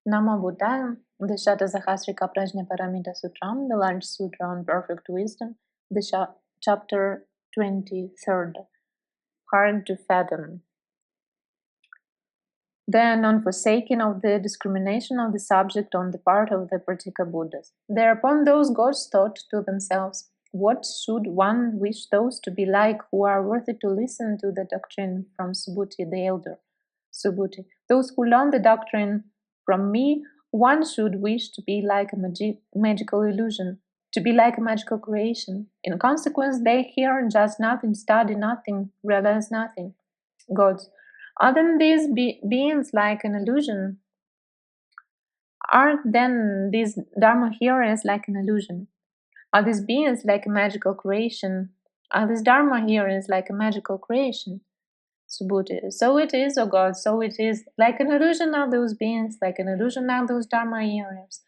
Namo Buddhaya, the Satasahasrika Prajnaparamita Sutram, the large sutra on perfect wisdom, the chapter 23rd, hard to fathom. The non-forsaking of the discrimination of the subject on the part of the Pratyekabuddhas. Thereupon those gods thought to themselves, what should one wish those to be like who are worthy to listen to the doctrine from Subhuti the Elder? Subhuti, those who learn the doctrine from me, one should wish to be like a magical illusion, to be like a magical creation. In consequence, they hear just nothing, study nothing, realize nothing. Gods, are then these beings like an illusion? Are then these dharma-hearers like an illusion? Are these beings like a magical creation? Are these dharma-hearers like a magical creation? Subhuti, so it is, O God, so it is. Like an illusion are those beings, like an illusion are those dharma-hearers.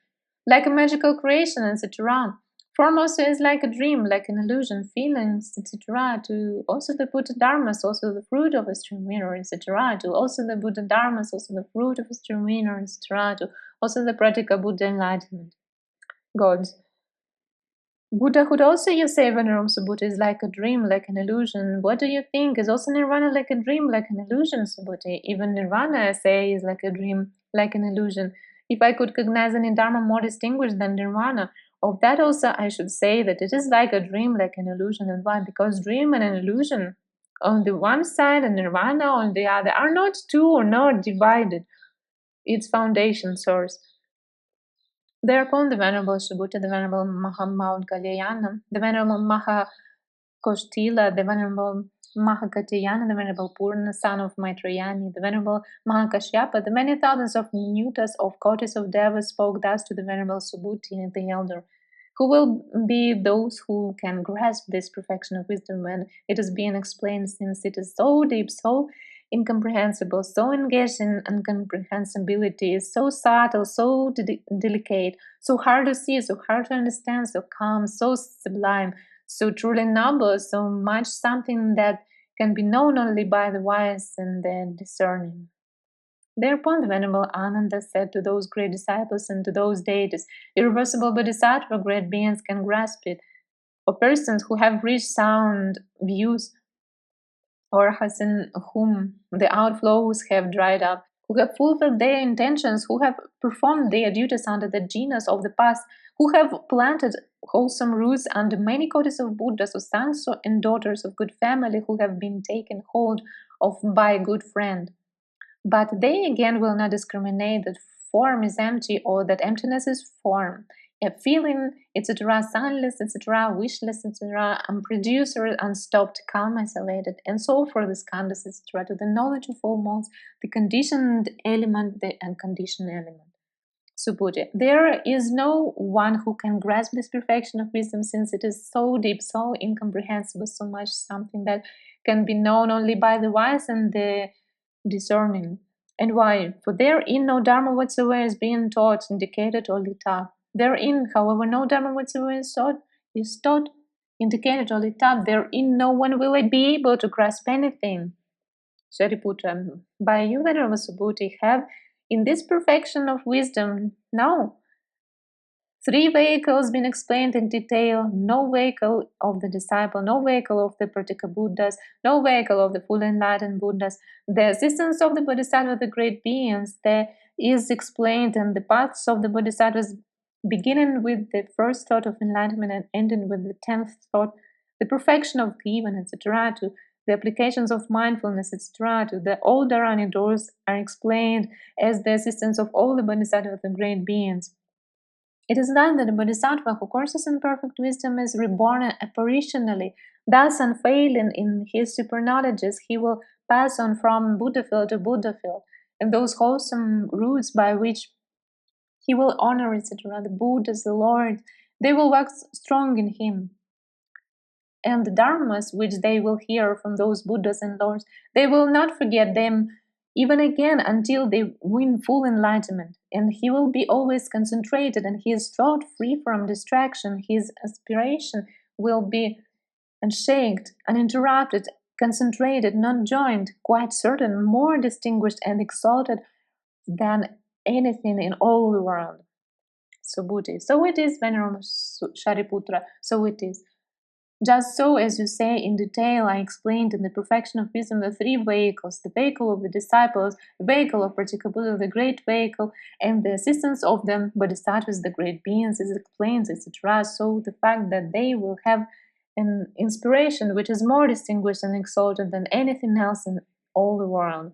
Like a magical creation, etc. Form also is like a dream, like an illusion, feelings, etc. To also the Buddha dharmas, also the fruit of a Streamwinner, etc. To also the Buddha dharmas, also the fruit of a Streamwinner, etc. To also the Buddha-enlightenment. Gods. Buddhahood also, you say, Venerable Subhuti, is like a dream, like an illusion. What do you think? Is also Nirvana like a dream, like an illusion, Subhuti? Even Nirvana, I say, is like a dream, like an illusion. If I could cognize any Dharma more distinguished than Nirvana, of that also I should say that it is like a dream, like an illusion. And why? Because dream and an illusion on the one side and Nirvana on the other are not two or not divided. Its foundation source. Thereupon the Venerable Subhuti, the Venerable Mahamaugalyayana, the Venerable Mahakoshtila, the Venerable Mahakatayana, the Venerable Purna, son of Maitrayani, the Venerable Mahakashyapa, the many thousands of Nutas of Kotis of Devas spoke thus to the Venerable Subhuti the Elder. Who will be those who can grasp this perfection of wisdom when it is being explained, since it is so deep, so incomprehensible, so engaged in incomprehensibility, so subtle, so delicate, so hard to see, so hard to understand, so calm, so sublime, so truly noble, so much something that can be known only by the wise and the discerning. Thereupon the Venerable Ananda said to those great disciples and to those deities, irreversible bodhisattva great beings can grasp it, or persons who have reached sound views, or has in whom the outflows have dried up, who have fulfilled their intentions, who have performed their duties under the genius of the past, who have planted wholesome roots under many coties of Buddhas, or sons and daughters of good family, who have been taken hold of by a good friend. But they again will not discriminate that form is empty or that emptiness is form. A feeling, etc., sunless, etc., wishless, etc., unproducer, unstopped, calm, isolated, and so forth, the skandhas, etc., to the knowledge of all modes, the conditioned element, the unconditioned element. Subhuti, there is no one who can grasp this perfection of wisdom, since it is so deep, so incomprehensible, so much something that can be known only by the wise and the discerning. And why? For therein no dharma whatsoever is being taught, indicated, or lit up. Therein, however, no dharma whatsoever is taught, indicated, or lit up. Therein no one will be able to grasp anything. Shariputra, by you, Venerable Subhuti, have in this perfection of wisdom, no. 3 vehicles been explained in detail, no vehicle of the disciple, no vehicle of the Pratyekabuddhas, no vehicle of the fully enlightened Buddhas. The existence of the Bodhisattva, the great beings, there is explained, and the paths of the Bodhisattvas, beginning with the first thought of enlightenment and ending with the 10th thought, the perfection of given, etc., to the applications of mindfulness, etc., to the all Dharani doors are explained as the assistance of all the Bodhisattvas, the great beings. It is then that the Bodhisattva who courses in perfect wisdom is reborn apparitionally, thus unfailing in his super knowledges, he will pass on from Buddha-field to Buddha-field, and those wholesome roots by which he will honor, etc., the Buddhas, the Lord, they will wax strong in him. And the dharmas which they will hear from those Buddhas and Lords, they will not forget them even again until they win full enlightenment. And he will be always concentrated, and his thought free from distraction, his aspiration will be unshaked, uninterrupted, concentrated, not joined, quite certain, more distinguished and exalted than anything in all the world. Subhuti. So it is, Venerable Shariputra, so it is. Just so, as you say in detail, I explained in the Perfection of Wisdom the three vehicles: the vehicle of the disciples, the vehicle of Pratyeka, the great vehicle, and the assistance of them, bodhisattvas, the great beings, is explained, etc. So the fact that they will have an inspiration which is more distinguished and exalted than anything else in all the world.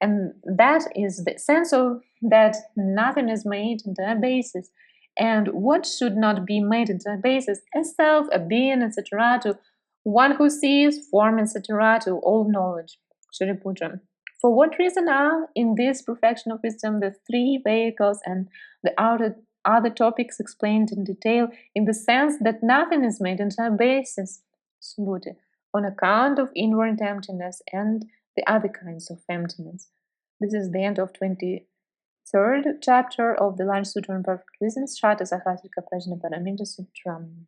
And that is the sense of that nothing is made into a basis. And what should not be made into a basis? A self, a being, etc., to one who sees, form, etc., to all knowledge. Shariputra. For what reason are in this perfection of wisdom the three vehicles and the other topics explained in detail, in the sense that nothing is made into a basis? Subhuti. On account of inward emptiness and the other kinds of emptiness. This is the end of 23rd chapter of the Large Sutra on Perfect Wisdom, Satasahasrika Prajnaparamita Sutram.